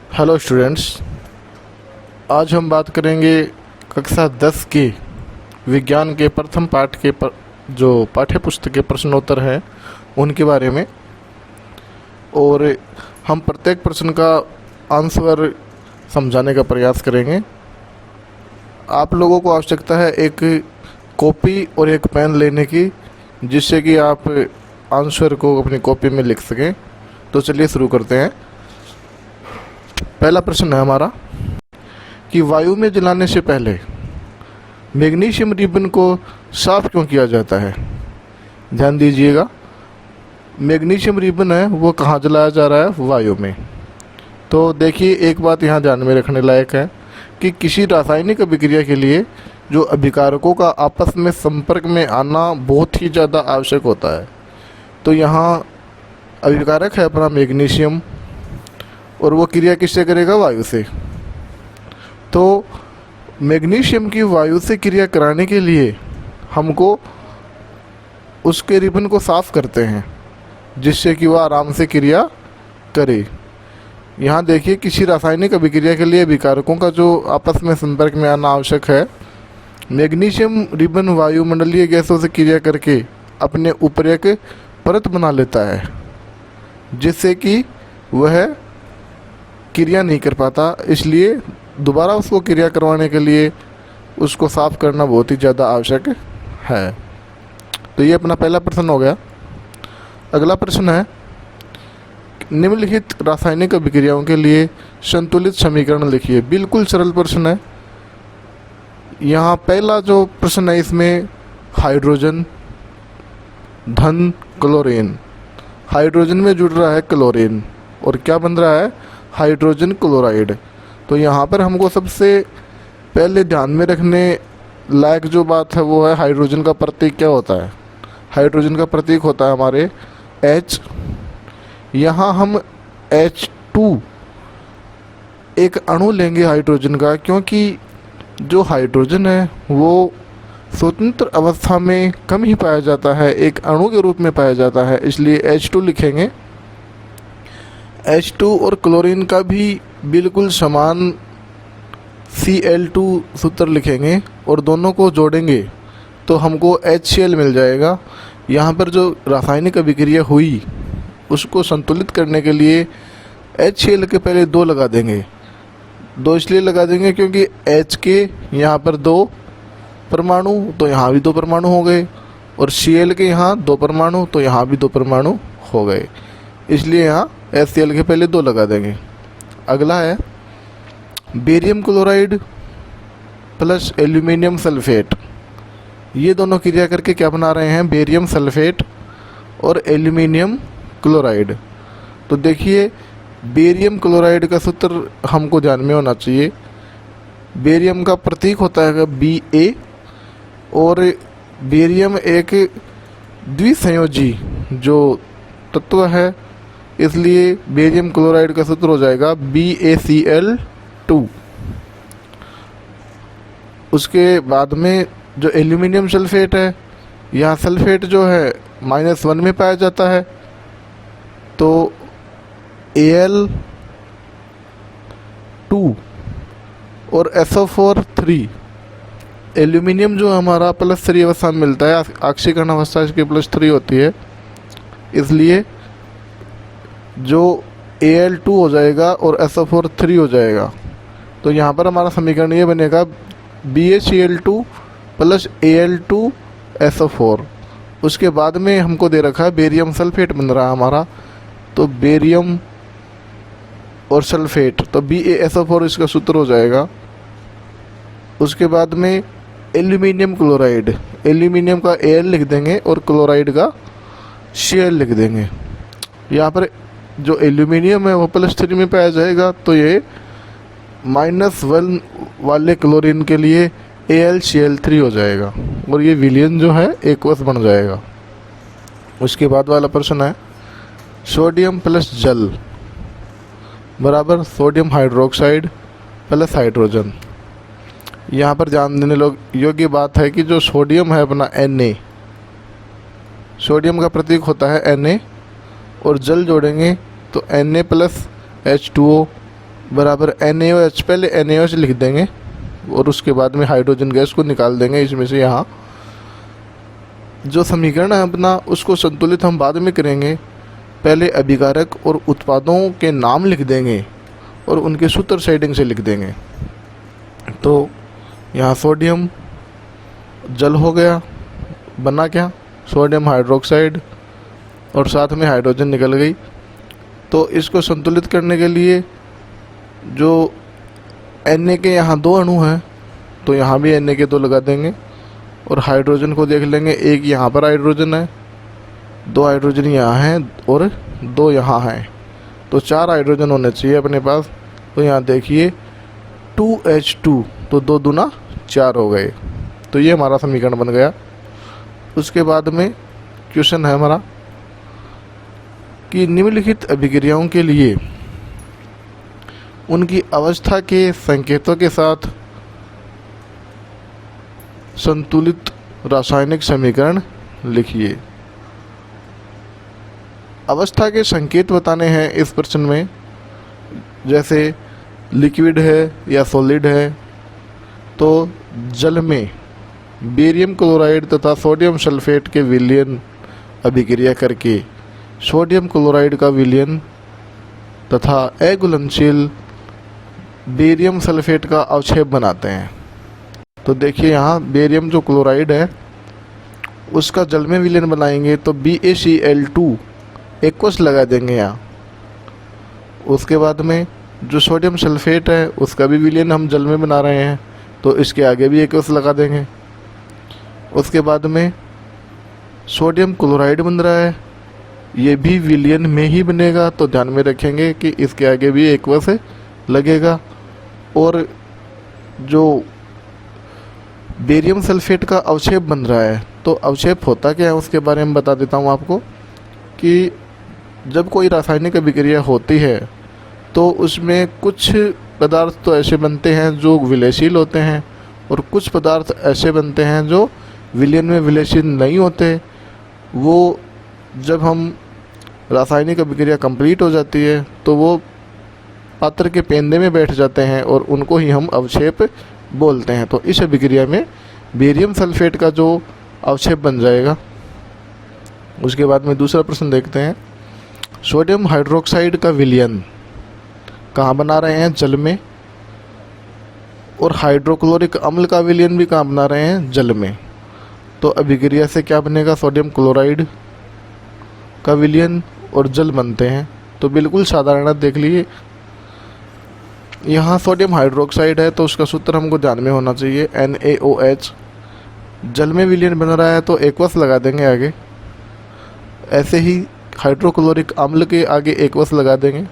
Hello students, आज हम बात करेंगे कक्षा 10 के विज्ञान के प्रथम पाठ के जो पाठ्य पुस्तक के प्रश्नोत्तर हैं उनके बारे में। और हम प्रत्येक प्रश्न का आंसर समझाने का प्रयास करेंगे। आप लोगों को आवश्यकता है एक कॉपी और एक पेन लेने की, जिससे कि आप आंसर को अपनी कॉपी में लिख सकें। तो चलिए शुरू करते हैं। पहला प्रश्न है हमारा कि वायु में जलाने से पहले मैग्नीशियम रिबन को साफ क्यों किया जाता है। ध्यान दीजिएगा, मैग्नीशियम रिबन है वो कहाँ जलाया जा रहा है? वायु में। तो देखिए, एक बात यहाँ ध्यान में रखने लायक है कि किसी रासायनिक अभिक्रिया के लिए जो अभिकारकों का आपस में संपर्क में आना बहुत ही ज़्यादा आवश्यक होता है। तो यहाँ अभिकारक है अपना मैग्नीशियम, और वो क्रिया किससे करेगा? वायु से। तो मैग्नीशियम की वायु से क्रिया कराने के लिए हमको उसके रिबन को साफ करते हैं, जिससे कि वह आराम से क्रिया करे। यहाँ देखिए, किसी रासायनिक अभिक्रिया के लिए अभिकारकों का जो आपस में संपर्क में आना आवश्यक है। मैग्नीशियम रिबन वायुमंडलीय गैसों से क्रिया करके अपने ऊपर एक परत बना लेता है, जिससे कि वह क्रिया नहीं कर पाता। इसलिए दोबारा उसको क्रिया करवाने के लिए उसको साफ करना बहुत ही ज़्यादा आवश्यक है। तो ये अपना पहला प्रश्न हो गया। अगला प्रश्न है, निम्नलिखित रासायनिक अभिक्रियाओं के लिए संतुलित समीकरण लिखिए। बिल्कुल सरल प्रश्न है। यहाँ पहला जो प्रश्न है, इसमें हाइड्रोजन धन क्लोरीन, हाइड्रोजन में जुड़ रहा है क्लोरीन, और क्या बन रहा है? Hydrogen chloride. तो यहाँ पर हमको सबसे पहले ध्यान में रखने लायक जो बात है वो है हाइड्रोजन का प्रतीक क्या होता है। हाइड्रोजन का प्रतीक होता है हमारे H। यहाँ हम H2 एक अणु लेंगे हाइड्रोजन का, क्योंकि जो हाइड्रोजन है वो स्वतंत्र अवस्था में कम ही पाया जाता है, एक अणु के रूप में पाया जाता है, इसलिए H2 लिखेंगे। H2 और क्लोरीन का भी बिल्कुल समान Cl2 सूत्र लिखेंगे और दोनों को जोड़ेंगे तो हमको HCl मिल जाएगा। यहाँ पर जो रासायनिक अभिक्रिया हुई उसको संतुलित करने के लिए HCl के पहले 2 लगा देंगे। 2 इसलिए लगा देंगे क्योंकि H के यहाँ पर 2 परमाणु, तो यहाँ भी 2 परमाणु हो गए, और Cl के यहाँ 2 परमाणु, तो यहाँ भी 2 परमाणु हो गए, इसलिए यहाँ HCl के पहले 2 लगा देंगे। अगला है barium chloride plus aluminium sulphate. ये दोनों क्रिया करके क्या बना रहे हैं? बेरियम सल्फेट और एल्यूमिनियम क्लोराइड। तो देखिए, बेरियम क्लोराइड का सूत्र हमको ध्यान में होना चाहिए। बेरियम का प्रतीक होता है Ba, और बेरियम एक द्विसंयोजी जो तत्व है, इसलिए बेरियम क्लोराइड का सूत्र हो जाएगा BaCl2। उसके बाद में जो एल्यूमिनियम सल्फेट है, यहाँ सल्फेट जो है -1 में पाया जाता है, तो Al2 और SO4 3। एल्यूमिनियम जो हमारा +3 अवस्था में मिलता है, ऑक्सीकरण अवस्था इसकी +3 होती है, इसलिए जो Al2 हो जाएगा और SO4 3 हो जाएगा। तो यहाँ पर हमारा समीकरण ये बनेगा BaCl2 प्लस Al2 SO4। उसके बाद में हमको दे रखा है बेरियम सल्फेट बन रहा है हमारा, तो बेरियम और सल्फेट, तो BaSO4 इसका सूत्र हो जाएगा। उसके बाद में एल्यूमिनियम क्लोराइड, एल्यूमिनियम का Al लिख देंगे और क्लोराइड का Cl लिख देंगे। यहाँ पर जो एल्यूमिनियम है वो +3 में पाया जाएगा, तो ये -1 वाले क्लोरीन के लिए AlCl3 हो जाएगा, और ये विलयन जो है एक्वस बन जाएगा। उसके बाद वाला प्रश्न है, सोडियम प्लस जल बराबर सोडियम हाइड्रोक्साइड प्लस हाइड्रोजन। यहाँ पर ध्यान देने योग्य बात है कि जो सोडियम है अपना Na, सोडियम का प्रतीक होता है Na, और जल जोड़ेंगे तो Na प्लस H2O बराबर NaOH, पहले NaOH लिख देंगे और उसके बाद में हाइड्रोजन गैस को निकाल देंगे इसमें से। यहाँ जो समीकरण है अपना उसको संतुलित हम बाद में करेंगे, पहले अभिकारक और उत्पादों के नाम लिख देंगे और उनके सूत्र शेडिंग से लिख देंगे। तो यहाँ सोडियम जल हो गया, बना क्या, सोडियम हाइड्रोक्साइड, और साथ में हाइड्रोजन निकल गई। तो इसको संतुलित करने के लिए जो Na के यहाँ 2 अणु हैं तो यहाँ भी Na के 2 लगा देंगे और हाइड्रोजन को देख लेंगे, एक यहाँ पर हाइड्रोजन है, 2 हाइड्रोजन यहाँ हैं और 2 यहाँ हैं, तो 4 हाइड्रोजन होने चाहिए अपने पास। तो यहाँ देखिए 2H2, तो 2 दूना 4 हो गए। तो ये हमारा समीकरण बन गया। उसके बाद में क्वेश्चन है हमारा कि निम्नलिखित अभिक्रियाओं के लिए उनकी अवस्था के संकेतों के साथ संतुलित रासायनिक समीकरण लिखिए। अवस्था के संकेत बताने हैं इस प्रश्न में, जैसे लिक्विड है या सॉलिड है, तो जल में बेरियम क्लोराइड तथा सोडियम सल्फेट के विलयन अभिक्रिया करके सोडियम क्लोराइड का विलयन तथा अघुलनशील बेरियम सल्फेट का अवक्षेप बनाते हैं। तो देखिए यहाँ बेरियम जो क्लोराइड है उसका जल में विलयन बनाएंगे तो BaCl2 एक्वस लगा देंगे यहाँ। उसके बाद में जो सोडियम सल्फेट है उसका भी विलयन हम जल में बना रहे हैं तो इसके आगे भी एक्वस लगा देंगे। उसके बाद में सोडियम क्लोराइड बन रहा है, ये भी विलयन में ही बनेगा, तो ध्यान में रखेंगे कि इसके आगे भी एक्वस लगेगा। और जो बेरियम सल्फेट का अवक्षेप बन रहा है, तो अवक्षेप होता क्या है उसके बारे में बता देता हूँ आपको कि जब कोई रासायनिक अभिक्रिया होती है तो उसमें कुछ पदार्थ तो ऐसे बनते हैं जो विलयशील होते हैं और कुछ पदार्थ ऐसे बनते हैं जो विलयन में विलयशील नहीं होते। वो जब हम रासायनिक अभिक्रिया कंप्लीट हो जाती है तो वो पात्र के पेंदे में बैठ जाते हैं और उनको ही हम अवक्षेप बोलते हैं। तो इस अभिक्रिया में बेरियम सल्फेट का जो अवक्षेप बन जाएगा। उसके बाद में दूसरा प्रश्न देखते हैं, सोडियम हाइड्रोक्साइड का विलयन कहाँ बना रहे हैं, जल में, और हाइड्रोक्लोरिक अम्ल का विलयन भी कहाँ बना रहे हैं, जल में। तो अभिक्रिया से क्या बनेगा, सोडियम क्लोराइड का विलयन और जल बनते हैं। तो बिल्कुल साधारण देख लीजिए, यहाँ सोडियम हाइड्रोक्साइड है तो उसका सूत्र हमको ध्यान में होना चाहिए NaOH। जल में विलयन बन रहा है तो एक्वस लगा देंगे आगे। ऐसे ही हाइड्रोक्लोरिक अम्ल के आगे एक्वस लगा देंगे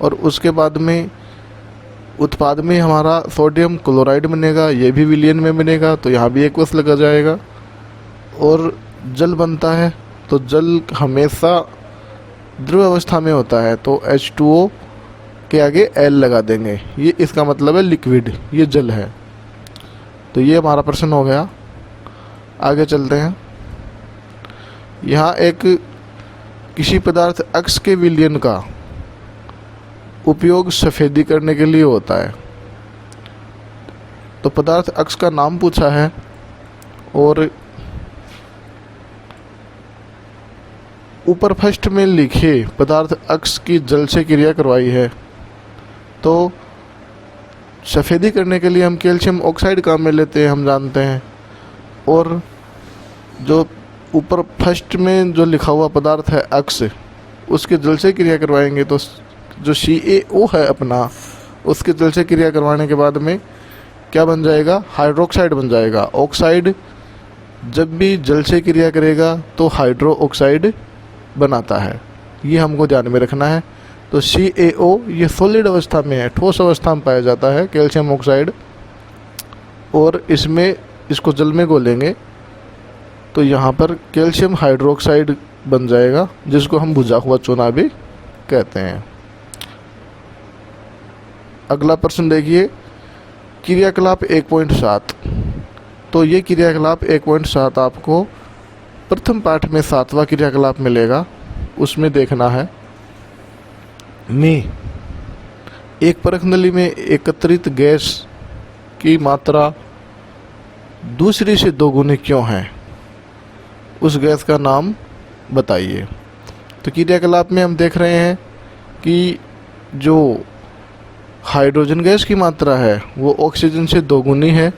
और उसके बाद में उत्पाद में हमारा सोडियम क्लोराइड बनेगा, ये भी विलयन में बनेगा तो यहाँ भी एक्वस लगा जाएगा। और जल बनता है तो जल हमेशा द्रव अवस्था में होता है तो H2O के आगे L लगा देंगे, ये इसका मतलब है लिक्विड, ये जल है। तो ये हमारा प्रश्न हो गया। आगे चलते हैं। यहाँ एक किसी पदार्थ X के विलयन का उपयोग सफ़ेदी करने के लिए होता है। तो पदार्थ X का नाम पूछा है और ऊपर फर्स्ट में लिखे पदार्थ X की जल से क्रिया करवाई है। तो सफ़ेदी करने के लिए हम कैल्शियम ऑक्साइड काम में लेते हैं, हम जानते हैं। और जो ऊपर फर्स्ट में जो लिखा हुआ पदार्थ है X, उसके जल से क्रिया करवाएंगे तो जो CaO है अपना, उसके जल से क्रिया करवाने के बाद में क्या बन जाएगा, हाइड्रोक्साइड बन जाएगा। ऑक्साइड जब भी जल से क्रिया करेगा तो हाइड्रो ऑक्साइड बनाता है, ये हमको ध्यान में रखना है। तो CaO ये सॉलिड अवस्था में है, ठोस अवस्था में पाया जाता है कैल्शियम ऑक्साइड, और इसमें इसको जल में घोलेंगे तो यहाँ पर कैल्शियम हाइड्रोक्साइड बन जाएगा, जिसको हम बुझा हुआ चूना भी कहते हैं। अगला प्रश्न देखिए, क्रियाकलाप 1.7। तो ये क्रियाकलाप 1.7 आपको प्रथम पाठ में 7वां क्रियाकलाप मिलेगा, उसमें देखना है। एक परख नली में एकत्रित गैस की मात्रा दूसरी से दोगुनी क्यों है, उस गैस का नाम बताइए। तो क्रियाकलाप में हम देख रहे हैं कि जो हाइड्रोजन गैस की मात्रा है वो ऑक्सीजन से दोगुनी है।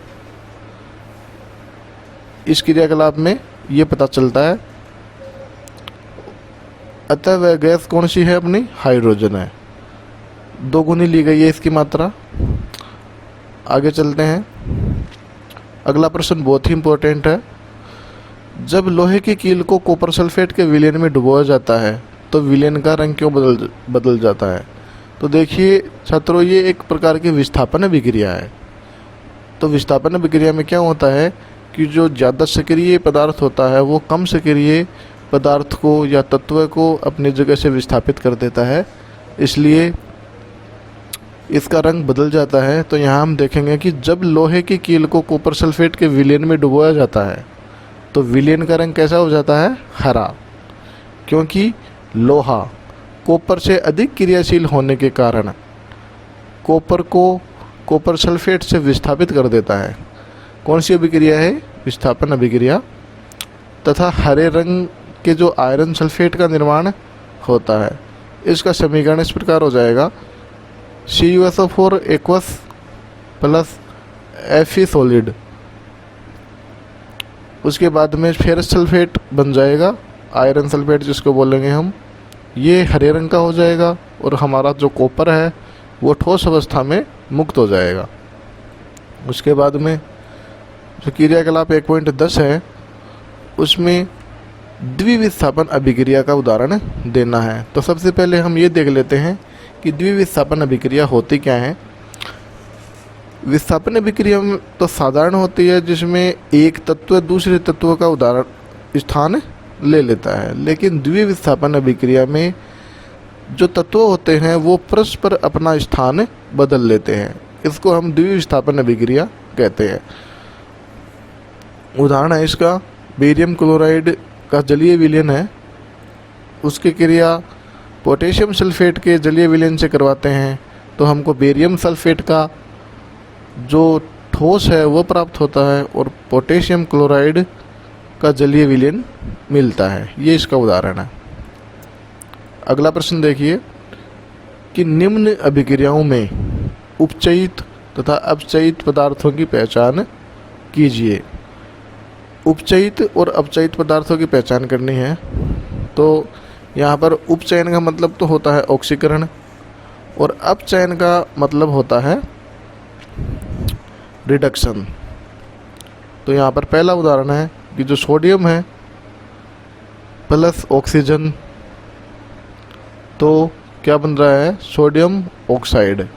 इस क्रियाकलाप में ये पता चलता है, अतः वह गैस कौन सी है, अपनी हाइड्रोजन है, दोगुनी ली गई है इसकी मात्रा। आगे चलते हैं। अगला प्रश्न बहुत ही इम्पोर्टेंट है। जब लोहे की कील को कॉपर सल्फेट के विलयन में डुबोया जाता है तो विलयन का रंग क्यों बदल जाता है। तो देखिए छात्रों, ये एक प्रकार की विस्थापन अभिक्रिया है। तो विस्थापन अभिक्रिया में क्या होता है कि जो ज़्यादा सक्रिय पदार्थ होता है वो कम सक्रिय पदार्थ को या तत्व को अपनी जगह से विस्थापित कर देता है, इसलिए इसका रंग बदल जाता है। तो यहाँ हम देखेंगे कि जब लोहे की कील को कॉपर सल्फेट के विलयन में डुबोया जाता है तो विलयन का रंग कैसा हो जाता है, हरा, क्योंकि लोहा कॉपर से अधिक क्रियाशील होने के कारण कॉपर को कॉपर सल्फेट से विस्थापित कर देता है। कौन सी अभिक्रिया है, विस्थापन अभिक्रिया। तथा हरे रंग के जो आयरन सल्फेट का निर्माण होता है, इसका समीकरण इस प्रकार हो जाएगा, CuSO4 aqueous plus Fe solid. उसके बाद में फेरस सल्फेट बन जाएगा, आयरन सल्फेट जिसको बोलेंगे हम, ये हरे रंग का हो जाएगा और हमारा जो कॉपर है वो ठोस अवस्था में मुक्त हो जाएगा। उसके बाद में जो क्रियाकलाप 1.10 है उसमें द्विविस्थापन अभिक्रिया का उदाहरण देना है। तो सबसे पहले हम ये देख लेते हैं कि द्विविस्थापन अभिक्रिया होती क्या है। विस्थापन अभिक्रिया में तो साधारण होती है जिसमें एक तत्व दूसरे तत्व का उदाहरण स्थान ले लेता है, लेकिन द्विविस्थापन अभिक्रिया में जो तत्व होते हैं वो परस्पर अपना स्थान बदल लेते हैं, इसको हम द्विविस्थापन अभिक्रिया कहते हैं। उदाहरण है इसका बेरियम क्लोराइड का जलीय विलयन है, उसकी क्रिया पोटेशियम सल्फेट के जलीय विलयन से करवाते हैं तो हमको बेरियम सल्फेट का जो ठोस है वो प्राप्त होता है और पोटेशियम क्लोराइड का जलीय विलयन मिलता है। ये इसका उदाहरण है। अगला प्रश्न देखिए कि निम्न अभिक्रियाओं में उपचयित तथा अपचयित पदार्थों की पहचान कीजिए। उपचयित और अपचयित पदार्थों की पहचान करनी है तो यहाँ पर उपचयन का मतलब तो होता है ऑक्सीकरण और अपचयन का मतलब होता है रिडक्शन। तो यहाँ पर पहला उदाहरण है कि जो सोडियम है प्लस ऑक्सीजन, तो क्या बन रहा है, सोडियम ऑक्साइड।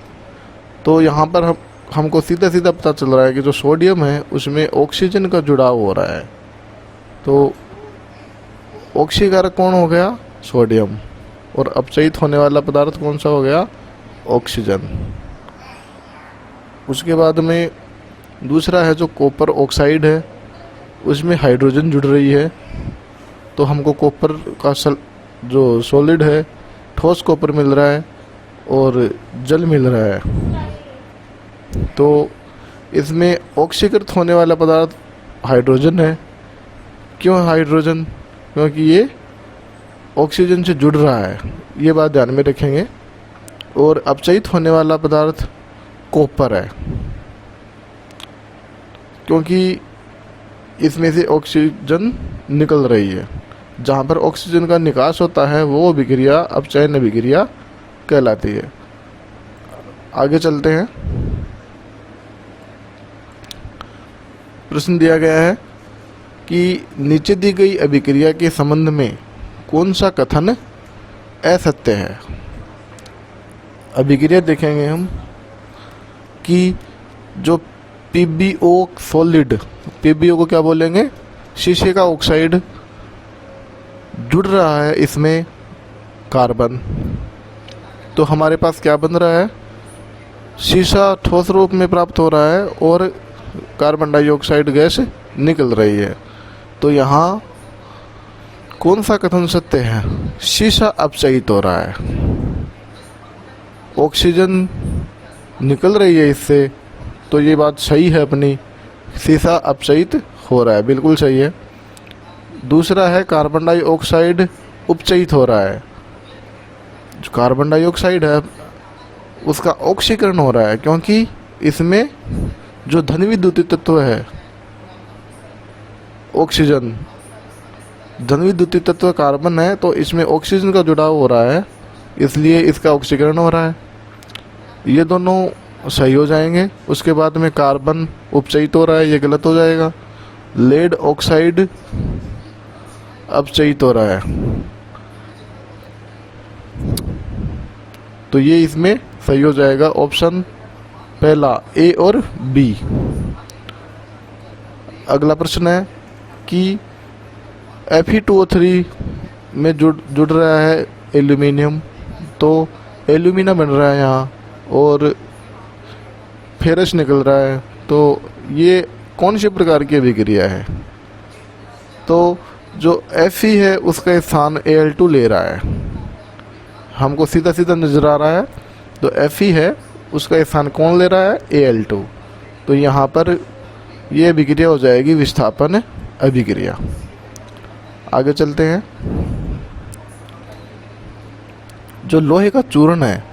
तो यहाँ पर हमको सीधा सीधा पता चल रहा है कि जो सोडियम है उसमें ऑक्सीजन का जुड़ाव हो रहा है, तो ऑक्सीकारक कौन हो गया, सोडियम, और अपचयित होने वाला पदार्थ कौन सा हो गया, ऑक्सीजन। उसके बाद में दूसरा है जो कॉपर ऑक्साइड है, उसमें हाइड्रोजन जुड़ रही है, तो हमको कॉपर का जो सॉलिड है ठोस कॉपर मिल रहा है और जल मिल रहा है। तो इसमें ऑक्सीकृत होने वाला पदार्थ हाइड्रोजन है। क्यों हाइड्रोजन, क्योंकि ये ऑक्सीजन से जुड़ रहा है, ये बात ध्यान में रखेंगे। और अपचयित होने वाला पदार्थ कॉपर है, क्योंकि इसमें से ऑक्सीजन निकल रही है। जहाँ पर ऑक्सीजन का निकास होता है वो अभिक्रिया अपचयन अभिक्रिया कहलाती है। आगे चलते हैं। प्रश्न दिया गया है कि नीचे दी गई अभिक्रिया के संबंध में कौन सा कथन असत्य है। अभिक्रिया देखेंगे हम कि जो PbO सॉलिड, PbO को क्या बोलेंगे, शीशे का ऑक्साइड, जुड़ रहा है इसमें कार्बन, तो हमारे पास क्या बन रहा है, शीशा ठोस रूप में प्राप्त हो रहा है और कार्बन डाइऑक्साइड गैस निकल रही है। तो यहाँ कौन सा कथन सत्य है, शीशा अपचयित हो रहा है, ऑक्सीजन निकल रही है इससे, तो ये बात सही है अपनी, शीशा अपचयित हो रहा है, बिल्कुल सही है। दूसरा है कार्बन डाइऑक्साइड उपचयित हो रहा है। जो कार्बन डाइऑक्साइड है उसका ऑक्सीकरण हो रहा है, क्योंकि इसमें जो धन विद्युतीय तत्व है ऑक्सीजन, धन विद्युतीय तत्व कार्बन है, तो इसमें ऑक्सीजन का जुड़ाव हो रहा है, इसलिए इसका ऑक्सीकरण हो रहा है। ये दोनों सही हो जाएंगे। उसके बाद में कार्बन उपचयित हो रहा है, ये गलत हो जाएगा। लेड ऑक्साइड अपचयित हो रहा है, तो ये इसमें सही हो जाएगा ऑप्शन पहला ए और बी। अगला प्रश्न है कि Fe2O3 में जुड़ रहा है एल्यूमिनियम, तो एल्यूमिना बन रहा है यहाँ और फेरस निकल रहा है, तो ये कौन से प्रकार की अभिक्रिया है? तो जो Fe है उसका स्थान Al2 ले रहा है, हमको सीधा सीधा नजर आ रहा है। तो Fe है उसका स्थान कौन ले रहा है? Al2। तो यहाँ पर ये अभिक्रिया हो जाएगी विस्थापन अभिक्रिया। आगे चलते हैं। जो लोहे का चूर्ण है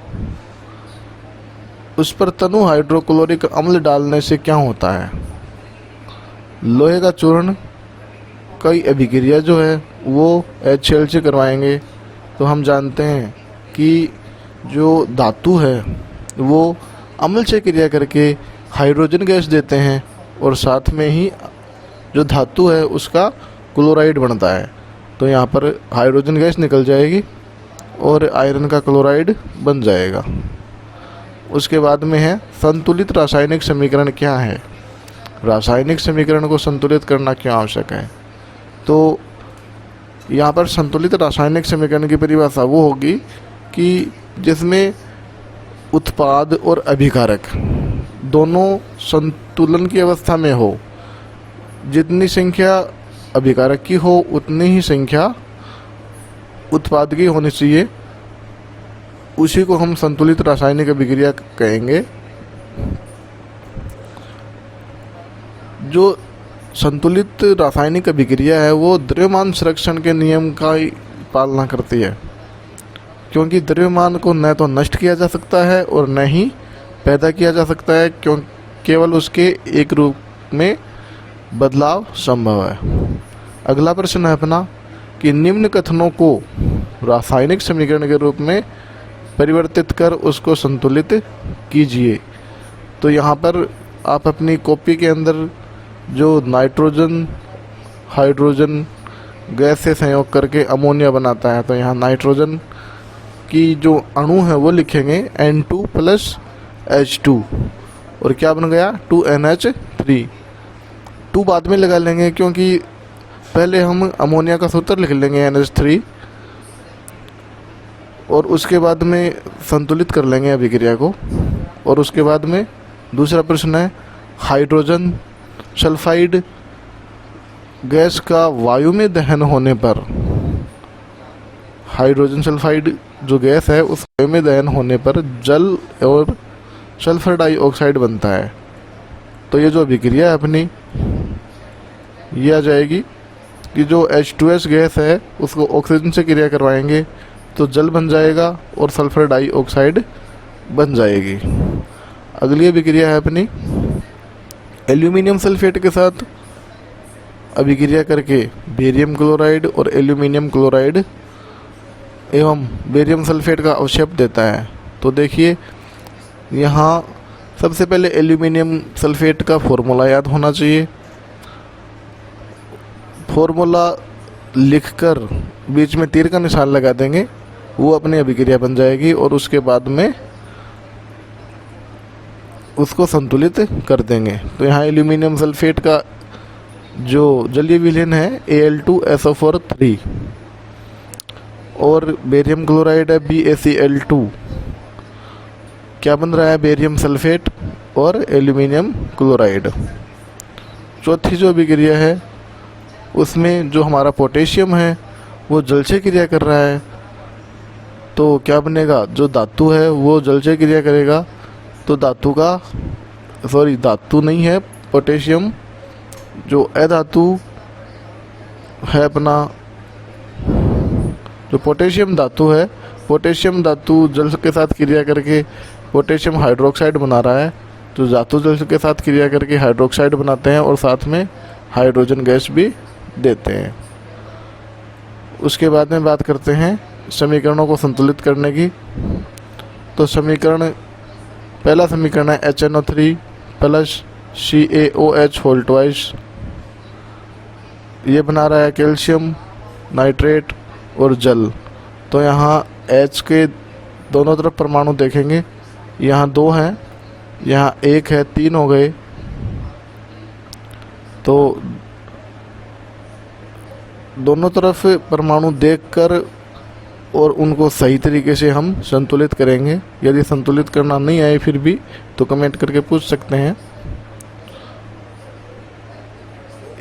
उस पर तनु हाइड्रोक्लोरिक अम्ल डालने से क्या होता है? लोहे का चूर्ण कई अभिक्रिया जो है वो HCl से करवाएंगे। तो हम जानते हैं कि जो धातु है वो अम्ल से क्रिया करके हाइड्रोजन गैस देते हैं और साथ में ही जो धातु है उसका क्लोराइड बनता है, तो यहाँ पर हाइड्रोजन गैस निकल जाएगी और आयरन का क्लोराइड बन जाएगा। उसके बाद में है संतुलित रासायनिक समीकरण क्या है? रासायनिक समीकरण को संतुलित करना क्यों आवश्यक है? तो यहाँ पर संतुलित रासायनिक समीकरण की परिभाषा वो होगी कि जिसमें उत्पाद और अभिकारक दोनों संतुलन की अवस्था में हो। जितनी संख्या अभिकारक की हो उतनी ही संख्या उत्पाद की होनी चाहिए, उसी को हम संतुलित रासायनिक अभिक्रिया कहेंगे। जो संतुलित रासायनिक अभिक्रिया है वो द्रव्यमान संरक्षण के नियम का ही पालना करती है, क्योंकि द्रव्यमान को न तो नष्ट किया जा सकता है और न ही पैदा किया जा सकता है, क्यों केवल उसके एक रूप में बदलाव संभव है। अगला प्रश्न है अपना कि निम्न कथनों को रासायनिक समीकरण के रूप में परिवर्तित कर उसको संतुलित कीजिए। तो यहाँ पर आप अपनी कॉपी के अंदर जो नाइट्रोजन हाइड्रोजन गैस से संयोग करके अमोनिया बनाता है, तो यहाँ नाइट्रोजन की जो अणु है वो लिखेंगे N2 + H2 और क्या बन गया 2NH3। 2 बाद में लगा लेंगे क्योंकि पहले हम अमोनिया का सूत्र लिख लेंगे NH3 और उसके बाद में संतुलित कर लेंगे अभिक्रिया को। और उसके बाद में दूसरा प्रश्न है हाइड्रोजन सल्फाइड गैस का वायु में दहन होने पर, हाइड्रोजन सल्फाइड जो गैस है उस वायु में दहन होने पर जल और सल्फर डाइऑक्साइड बनता है। तो ये जो अभिक्रिया है अपनी ये आ जाएगी कि जो H2S गैस है उसको ऑक्सीजन से क्रिया करवाएंगे तो जल बन जाएगा और सल्फर डाइऑक्साइड बन जाएगी। अगली अभिक्रिया है अपनी एल्यूमिनियम सल्फेट के साथ अभिक्रिया करके बेरियम क्लोराइड और एल्यूमिनियम क्लोराइड एवं बेरियम सल्फेट का अवक्षेप देता है। तो देखिए यहाँ सबसे पहले एल्यूमिनियम सल्फेट का फॉर्मूला याद होना चाहिए। फॉर्मूला लिखकर बीच में तीर का निशान लगा देंगे, वो अपनी अभिक्रिया बन जाएगी और उसके बाद में उसको संतुलित कर देंगे। तो यहाँ एल्यूमिनियम सल्फेट का जो जलीय विलयन है Al2SO4 और बेरियम क्लोराइड है BaCl2। क्या बन रहा है बेरियम सल्फेट और एल्यूमिनियम क्लोराइड। चौथी जो अभिक्रिया है उसमें जो हमारा पोटेशियम है वो जल से क्रिया कर रहा है, तो क्या बनेगा जो धातु है वो जल से क्रिया करेगा तो धातु का धातु नहीं है पोटेशियम, जो अधातु है अपना, जो पोटेशियम धातु है, पोटेशियम धातु जल के साथ क्रिया करके पोटेशियम हाइड्रोक्साइड बना रहा है, तो धातु जल के साथ क्रिया करके हाइड्रोक्साइड बनाते हैं और साथ में हाइड्रोजन गैस भी देते हैं। उसके बाद में बात करते हैं समीकरणों को संतुलित करने की। तो समीकरण, पहला समीकरण है HNO3 plus CaOH whole twice, ये बना रहा है कैल्शियम नाइट्रेट और जल। तो यहाँ H के दोनों तरफ परमाणु देखेंगे, यहाँ 2 हैं, यहाँ 1 है, 3 हो गए। तो दोनों तरफ परमाणु देखकर और उनको सही तरीके से हम संतुलित करेंगे। यदि संतुलित करना नहीं आए फिर भी तो कमेंट करके पूछ सकते हैं।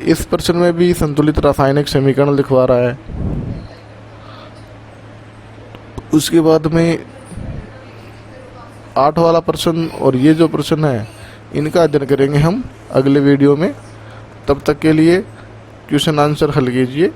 इस प्रश्न में भी संतुलित रासायनिक समीकरण लिखवा रहा है। उसके बाद में 8 वाला प्रश्न और ये जो प्रश्न है इनका अध्ययन करेंगे हम अगले वीडियो में। तब तक के लिए क्वेश्चन आंसर हल कीजिए।